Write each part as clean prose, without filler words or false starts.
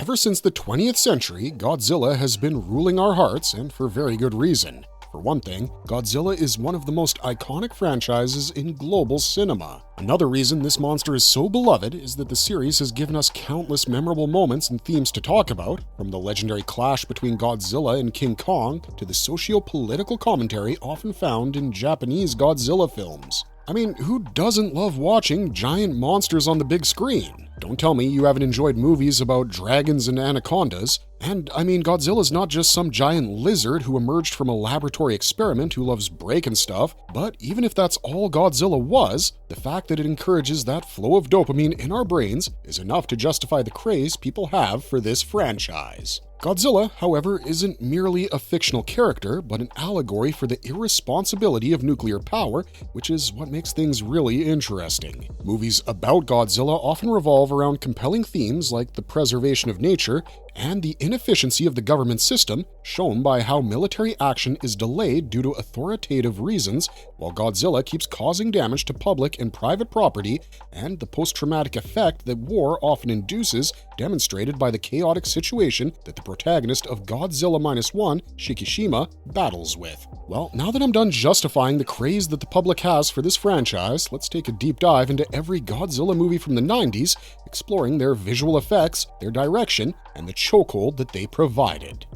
Ever since the 20th century, Godzilla has been ruling our hearts, and for very good reason. For one thing, Godzilla is one of the most iconic franchises in global cinema. Another reason this monster is so beloved is that the series has given us countless memorable moments and themes to talk about, from the legendary clash between Godzilla and King Kong to the socio-political commentary often found in Japanese Godzilla films. I mean, who doesn't love watching giant monsters on the big screen? Don't tell me you haven't enjoyed movies about dragons and anacondas. And I mean, Godzilla's not just some giant lizard who emerged from a laboratory experiment who loves breaking stuff, but even if that's all Godzilla was, the fact that it encourages that flow of dopamine in our brains is enough to justify the craze people have for this franchise. Godzilla, however, isn't merely a fictional character, but an allegory for the irresponsibility of nuclear power, which is what makes things really interesting. Movies about Godzilla often revolve around compelling themes like the preservation of nature and the inefficiency of the government system, shown by how military action is delayed due to authoritative reasons, while Godzilla keeps causing damage to public and private property, and the post-traumatic effect that war often induces, demonstrated by the chaotic situation that the protagonist of Godzilla -1, Shikishima, battles with. Well, now that I'm done justifying the craze that the public has for this franchise, let's take a deep dive into every Godzilla movie from the 90s, exploring their visual effects, their direction, and the chokehold that they provided.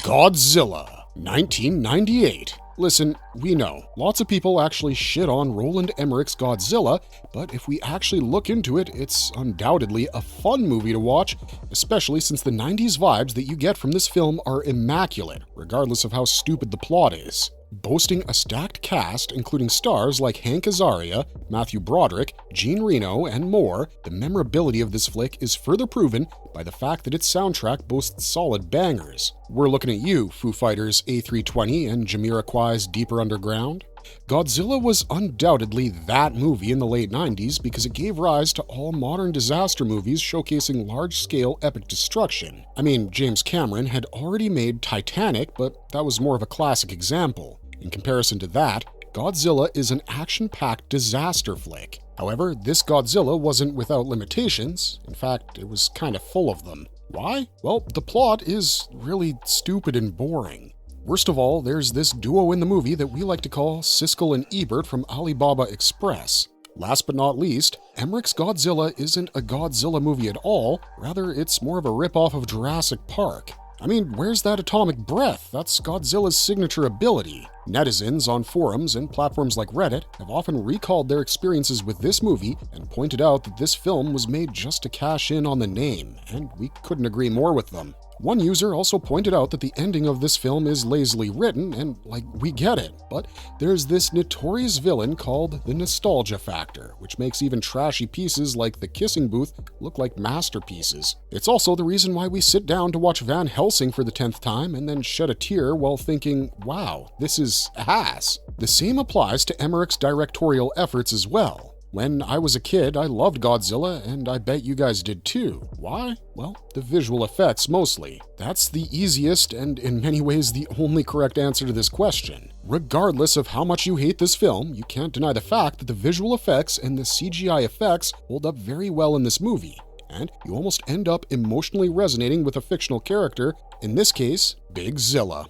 Godzilla, 1998. Listen, we know, lots of people actually shit on Roland Emmerich's Godzilla, but if we actually look into it, it's undoubtedly a fun movie to watch, especially since the 90s vibes that you get from this film are immaculate, regardless of how stupid the plot is. Boasting a stacked cast, including stars like Hank Azaria, Matthew Broderick, Jean Reno, and more, the memorability of this flick is further proven by the fact that its soundtrack boasts solid bangers. We're looking at you, Foo Fighters' A320 and Jamiroquai's Deeper Underground. Godzilla was undoubtedly that movie in the late 90s because it gave rise to all modern disaster movies showcasing large-scale epic destruction. I mean, James Cameron had already made Titanic, but that was more of a classic example. In comparison to that, Godzilla is an action-packed disaster flick. However, this Godzilla wasn't without limitations. In fact, it was kind of full of them. Why? Well, the plot is really stupid and boring. Worst of all, there's this duo in the movie that we like to call Siskel and Ebert from Alibaba Express. Last but not least, Emmerich's Godzilla isn't a Godzilla movie at all, rather it's more of a ripoff of Jurassic Park. I mean, where's that atomic breath? That's Godzilla's signature ability. Netizens on forums and platforms like Reddit have often recalled their experiences with this movie and pointed out that this film was made just to cash in on the name, and we couldn't agree more with them. One user also pointed out that the ending of this film is lazily written, and, we get it, but there's this notorious villain called the nostalgia factor, which makes even trashy pieces like The Kissing Booth look like masterpieces. It's also the reason why we sit down to watch Van Helsing for the 10th time and then shed a tear while thinking, wow, this is ass. The same applies to Emmerich's directorial efforts as well. When I was a kid, I loved Godzilla, and I bet you guys did too. Why? Well, the visual effects mostly. That's the easiest and in many ways the only correct answer to this question. Regardless of how much you hate this film, you can't deny the fact that the visual effects and the CGI effects hold up very well in this movie, and you almost end up emotionally resonating with a fictional character, in this case, Big Zilla.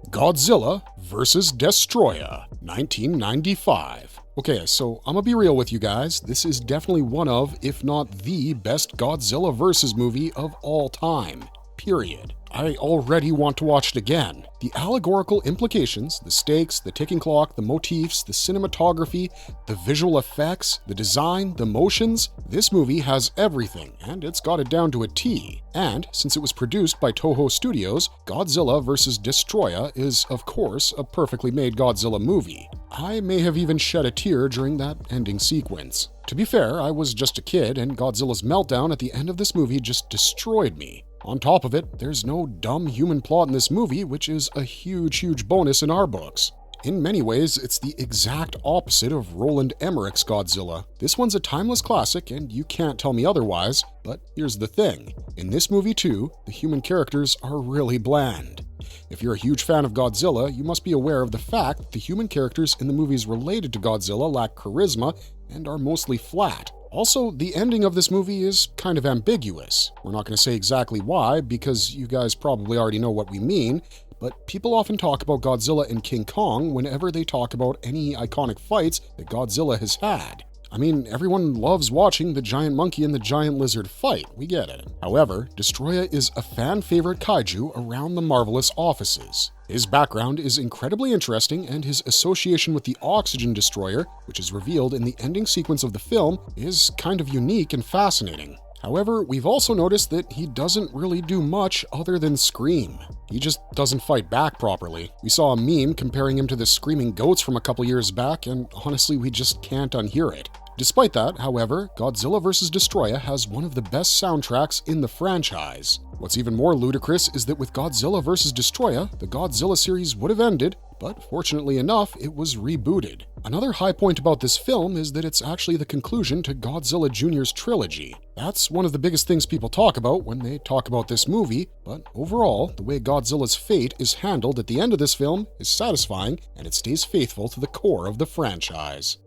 Godzilla vs. Destroyer, 1995. Okay, so I'm gonna be real with you guys. This is definitely one of, if not the best Godzilla vs. movie of all time. Period. I already want to watch it again. The allegorical implications, the stakes, the ticking clock, the motifs, the cinematography, the visual effects, the design, the motions, this movie has everything, and it's got it down to a T. And since it was produced by Toho Studios, Godzilla vs. Destroyer is, of course, a perfectly made Godzilla movie. I may have even shed a tear during that ending sequence. To be fair, I was just a kid, and Godzilla's meltdown at the end of this movie just destroyed me. On top of it, there's no dumb human plot in this movie, which is a huge bonus in our books. In many ways, it's the exact opposite of Roland Emmerich's Godzilla. This one's a timeless classic, and you can't tell me otherwise, but here's the thing. In this movie too, the human characters are really bland. If you're a huge fan of Godzilla, you must be aware of the fact that the human characters in the movies related to Godzilla lack charisma and are mostly flat. Also, the ending of this movie is kind of ambiguous. We're not going to say exactly why, because you guys probably already know what we mean, but people often talk about Godzilla and King Kong whenever they talk about any iconic fights that Godzilla has had. I mean, everyone loves watching the giant monkey and the giant lizard fight, we get it. However, Destoroyah is a fan-favorite kaiju around the Marvelous offices. His background is incredibly interesting, and his association with the Oxygen Destroyer, which is revealed in the ending sequence of the film, is kind of unique and fascinating. However, we've also noticed that he doesn't really do much other than scream. He just doesn't fight back properly. We saw a meme comparing him to the screaming goats from a couple years back, and honestly, we just can't unhear it. Despite that, however, Godzilla vs. Destoroyah has one of the best soundtracks in the franchise. What's even more ludicrous is that with Godzilla vs. Destoroyah, the Godzilla series would have ended, but fortunately enough, it was rebooted. Another high point about this film is that it's actually the conclusion to Godzilla Jr.'s trilogy. That's one of the biggest things people talk about when they talk about this movie, but overall, the way Godzilla's fate is handled at the end of this film is satisfying, and it stays faithful to the core of the franchise.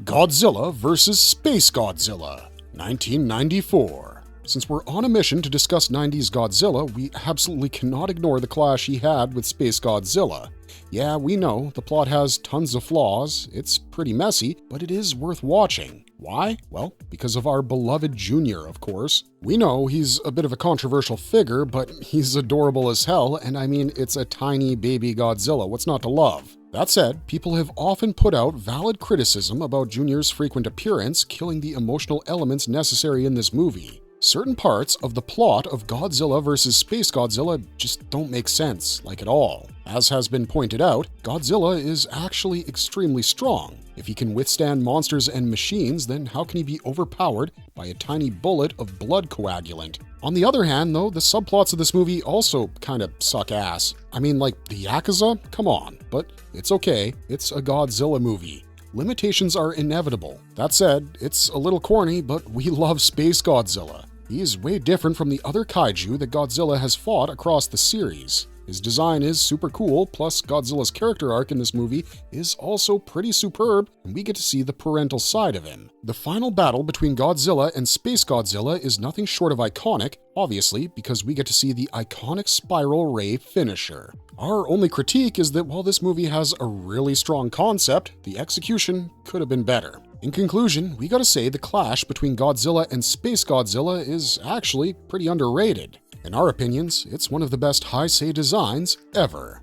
Godzilla vs. Space Godzilla, 1994. Since we're on a mission to discuss 90s Godzilla, we absolutely cannot ignore the clash he had with Space Godzilla. Yeah, we know, the plot has tons of flaws, it's pretty messy, but it is worth watching. Why? Well, because of our beloved Junior, of course. We know he's a bit of a controversial figure, but he's adorable as hell, and I mean, it's a tiny baby Godzilla, what's not to love? That said, people have often put out valid criticism about Junior's frequent appearance, killing the emotional elements necessary in this movie. Certain parts of the plot of Godzilla vs. Space Godzilla just don't make sense, like at all. As has been pointed out, Godzilla is actually extremely strong. If he can withstand monsters and machines, then how can he be overpowered by a tiny bullet of blood coagulant? On the other hand, though, the subplots of this movie also kind of suck ass. I mean, like the Yakuza? Come on. But it's okay, it's a Godzilla movie. Limitations are inevitable. That said, it's a little corny, but we love Space Godzilla. He's way different from the other kaiju that Godzilla has fought across the series. His design is super cool, plus Godzilla's character arc in this movie is also pretty superb, and we get to see the parental side of him. The final battle between Godzilla and Space Godzilla is nothing short of iconic, obviously, because we get to see the iconic spiral ray finisher. Our only critique is that while this movie has a really strong concept, the execution could have been better. In conclusion, we gotta say the clash between Godzilla and Space Godzilla is actually pretty underrated. In our opinions, it's one of the best Heisei designs ever.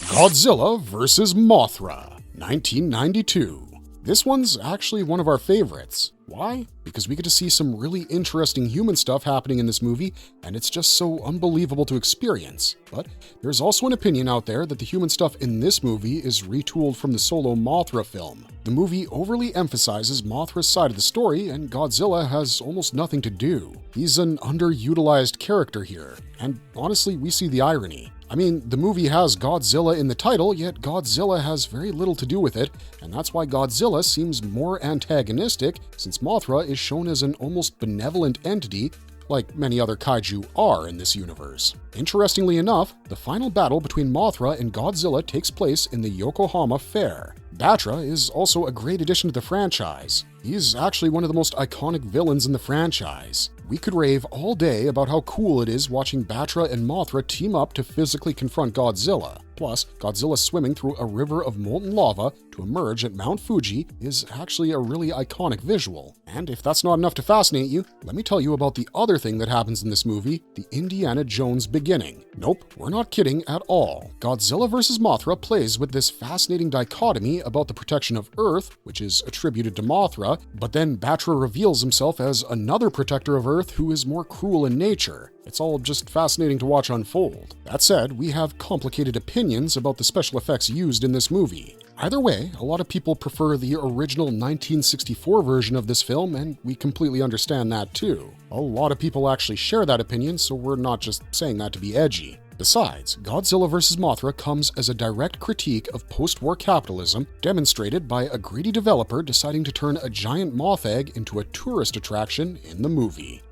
Godzilla vs. Mothra, 1992. This one's actually one of our favorites. Why? Because we get to see some really interesting human stuff happening in this movie, and it's just so unbelievable to experience. But there's also an opinion out there that the human stuff in this movie is retooled from the solo Mothra film. The movie overly emphasizes Mothra's side of the story, and Godzilla has almost nothing to do. He's an underutilized character here, and honestly, we see the irony. I mean, the movie has Godzilla in the title, yet Godzilla has very little to do with it, and that's why Godzilla seems more antagonistic, since Mothra is shown as an almost benevolent entity, like many other kaiju are in this universe. Interestingly enough, the final battle between Mothra and Godzilla takes place in the Yokohama Fair. Batra is also a great addition to the franchise. He's actually one of the most iconic villains in the franchise. We could rave all day about how cool it is watching Batra and Mothra team up to physically confront Godzilla. Plus, Godzilla swimming through a river of molten lava to emerge at Mount Fuji is actually a really iconic visual. And if that's not enough to fascinate you, let me tell you about the other thing that happens in this movie, the Indiana Jones beginning. Nope, we're not kidding at all. Godzilla vs. Mothra plays with this fascinating dichotomy about the protection of Earth, which is attributed to Mothra, but then Batra reveals himself as another protector of Earth who is more cruel in nature. It's all just fascinating to watch unfold. That said, we have complicated opinions about the special effects used in this movie. Either way, a lot of people prefer the original 1964 version of this film, and we completely understand that too. A lot of people actually share that opinion, so we're not just saying that to be edgy. Besides, Godzilla vs. Mothra comes as a direct critique of post-war capitalism, demonstrated by a greedy developer deciding to turn a giant moth egg into a tourist attraction in the movie.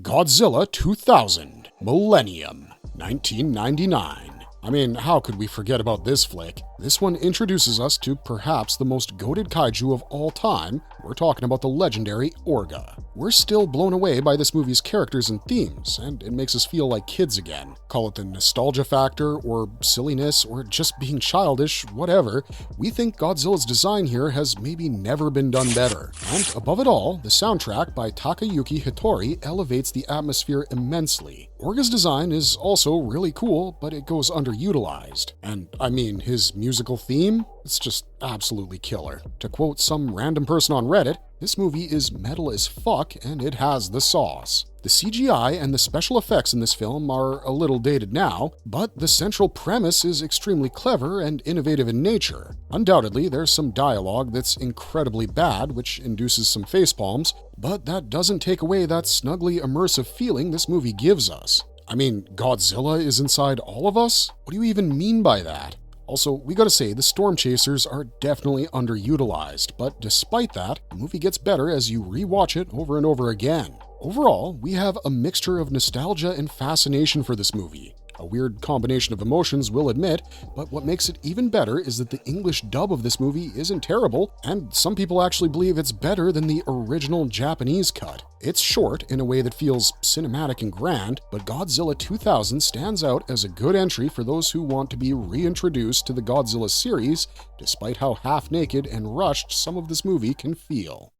Godzilla 2000, Millennium, 1999. I mean, how could we forget about this flick? This one introduces us to perhaps the most goated kaiju of all time. We're talking about the legendary Orga. We're still blown away by this movie's characters and themes, and it makes us feel like kids again. Call it the nostalgia factor, or silliness, or just being childish, whatever. We think Godzilla's design here has maybe never been done better. And above it all, the soundtrack by Takayuki Hitori elevates the atmosphere immensely. Orga's design is also really cool, but it goes underutilized. And I mean, his musical theme? It's just absolutely killer. To quote some random person on Reddit, this movie is metal as fuck and it has the sauce. The CGI and the special effects in this film are a little dated now, but the central premise is extremely clever and innovative in nature. Undoubtedly, there's some dialogue that's incredibly bad, which induces some facepalms, but that doesn't take away that snugly immersive feeling this movie gives us. I mean, Godzilla is inside all of us? What do you even mean by that? Also, we gotta say, the storm chasers are definitely underutilized, but despite that, the movie gets better as you rewatch it over and over again. Overall, we have a mixture of nostalgia and fascination for this movie. A weird combination of emotions, we'll admit, but what makes it even better is that the English dub of this movie isn't terrible, and some people actually believe it's better than the original Japanese cut. It's short in a way that feels cinematic and grand, but Godzilla 2000 stands out as a good entry for those who want to be reintroduced to the Godzilla series, despite how half-naked and rushed some of this movie can feel.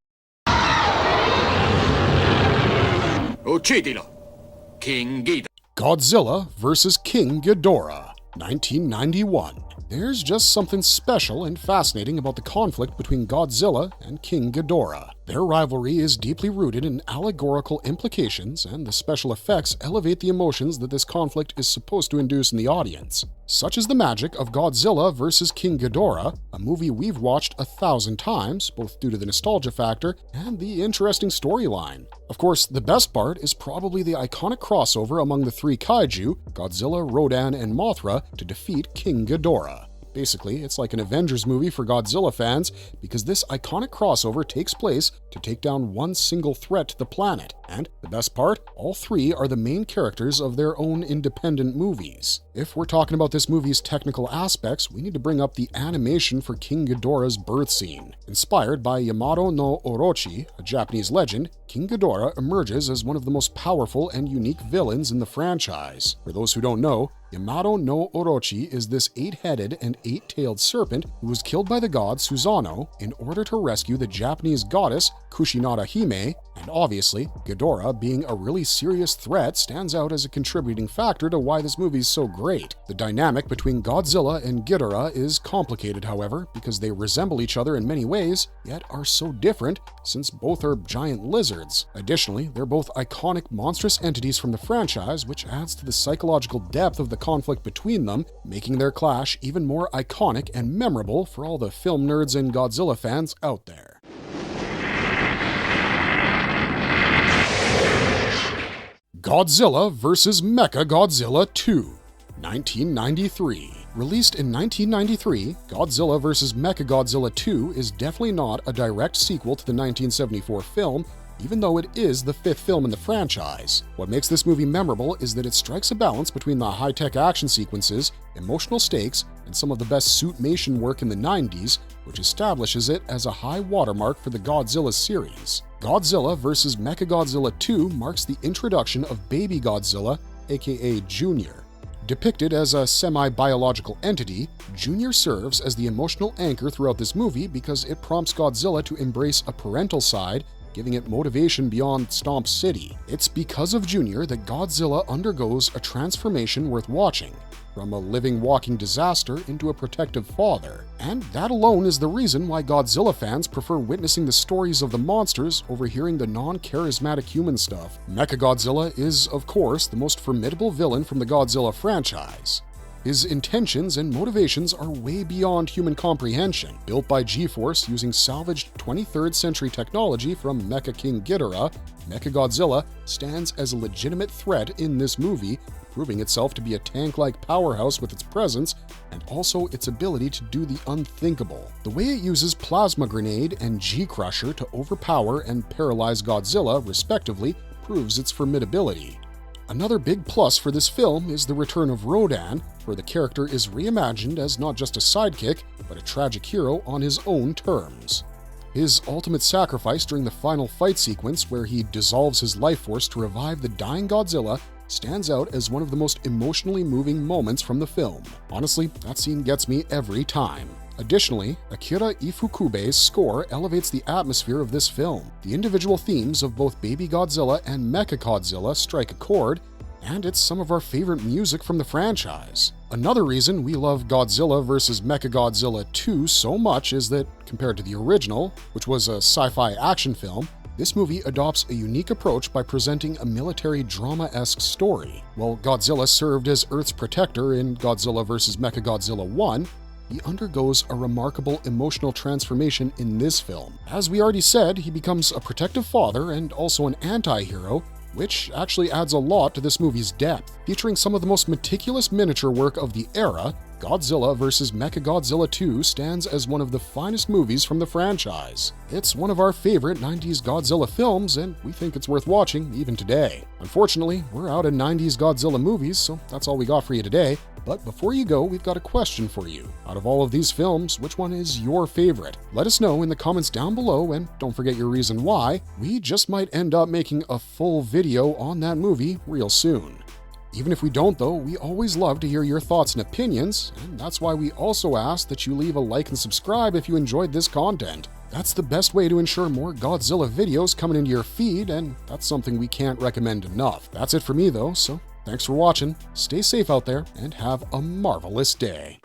Uccidilo, King Ghidorah. Godzilla vs. King Ghidorah, 1991. There's just something special and fascinating about the conflict between Godzilla and King Ghidorah. Their rivalry is deeply rooted in allegorical implications, and the special effects elevate the emotions that this conflict is supposed to induce in the audience. Such is the magic of Godzilla vs. King Ghidorah, a movie we've watched 1,000 times, both due to the nostalgia factor and the interesting storyline. Of course, the best part is probably the iconic crossover among the three kaiju, Godzilla, Rodan, and Mothra, to defeat King Ghidorah. Basically, it's like an Avengers movie for Godzilla fans because this iconic crossover takes place to take down one single threat to the planet. And the best part, all three are the main characters of their own independent movies. If we're talking about this movie's technical aspects, we need to bring up the animation for King Ghidorah's birth scene. Inspired by Yamato no Orochi, a Japanese legend, King Ghidorah emerges as one of the most powerful and unique villains in the franchise. For those who don't know, Yamato no Orochi is this 8-headed and 8-tailed serpent who was killed by the god Susanoo in order to rescue the Japanese goddess Kushinada Hime, and obviously, Ghidorah being a really serious threat stands out as a contributing factor to why this movie is so great. The dynamic between Godzilla and Ghidorah is complicated, however, because they resemble each other in many ways, yet are so different since both are giant lizards. Additionally, they're both iconic monstrous entities from the franchise, which adds to the psychological depth of the conflict between them, making their clash even more iconic and memorable for all the film nerds and Godzilla fans out there. Godzilla vs. Mechagodzilla II, 1993. Released in 1993, Godzilla vs. Mechagodzilla II is definitely not a direct sequel to the 1974 film, even though it is the 5th film in the franchise. What makes this movie memorable is that it strikes a balance between the high-tech action sequences, emotional stakes, and some of the best suitmation work in the 90s, which establishes it as a high watermark for the Godzilla series. Godzilla vs. Mechagodzilla II marks the introduction of Baby Godzilla, aka Junior. Depicted as a semi-biological entity, Junior serves as the emotional anchor throughout this movie because it prompts Godzilla to embrace a parental side, giving it motivation beyond Stomp City. It's because of Junior that Godzilla undergoes a transformation worth watching, from a living, walking disaster into a protective father. And that alone is the reason why Godzilla fans prefer witnessing the stories of the monsters over hearing the non-charismatic human stuff. Mechagodzilla is, of course, the most formidable villain from the Godzilla franchise. His intentions and motivations are way beyond human comprehension. Built by G-Force using salvaged 23rd century technology from Mecha King Ghidorah, Mechagodzilla stands as a legitimate threat in this movie, proving itself to be a tank-like powerhouse with its presence and also its ability to do the unthinkable. The way it uses Plasma Grenade and G-Crusher to overpower and paralyze Godzilla, respectively, proves its formidability. Another big plus for this film is the return of Rodan, where the character is reimagined as not just a sidekick, but a tragic hero on his own terms. His ultimate sacrifice during the final fight sequence, where he dissolves his life force to revive the dying Godzilla, stands out as one of the most emotionally moving moments from the film. Honestly, that scene gets me every time. Additionally, Akira Ifukube's score elevates the atmosphere of this film. The individual themes of both Baby Godzilla and Mechagodzilla strike a chord, and it's some of our favorite music from the franchise. Another reason we love Godzilla vs. Mechagodzilla II so much is that, compared to the original, which was a sci-fi action film, this movie adopts a unique approach by presenting a military drama-esque story. While Godzilla served as Earth's protector in Godzilla vs. Mechagodzilla I, he undergoes a remarkable emotional transformation in this film. As we already said, he becomes a protective father and also an anti-hero, which actually adds a lot to this movie's depth. Featuring some of the most meticulous miniature work of the era, Godzilla vs. Mechagodzilla II stands as one of the finest movies from the franchise. It's one of our favorite 90s Godzilla films, and we think it's worth watching even today. Unfortunately, we're out of 90s Godzilla movies, so that's all we got for you today. But before you go, we've got a question for you. Out of all of these films, which one is your favorite? Let us know in the comments down below, and don't forget your reason why. We just might end up making a full video on that movie real soon. Even if we don't though, we always love to hear your thoughts and opinions, and that's why we also ask that you leave a like and subscribe if you enjoyed this content. That's the best way to ensure more Godzilla videos coming into your feed, and that's something we can't recommend enough. That's it for me though, so thanks for watching, stay safe out there, and have a marvelous day.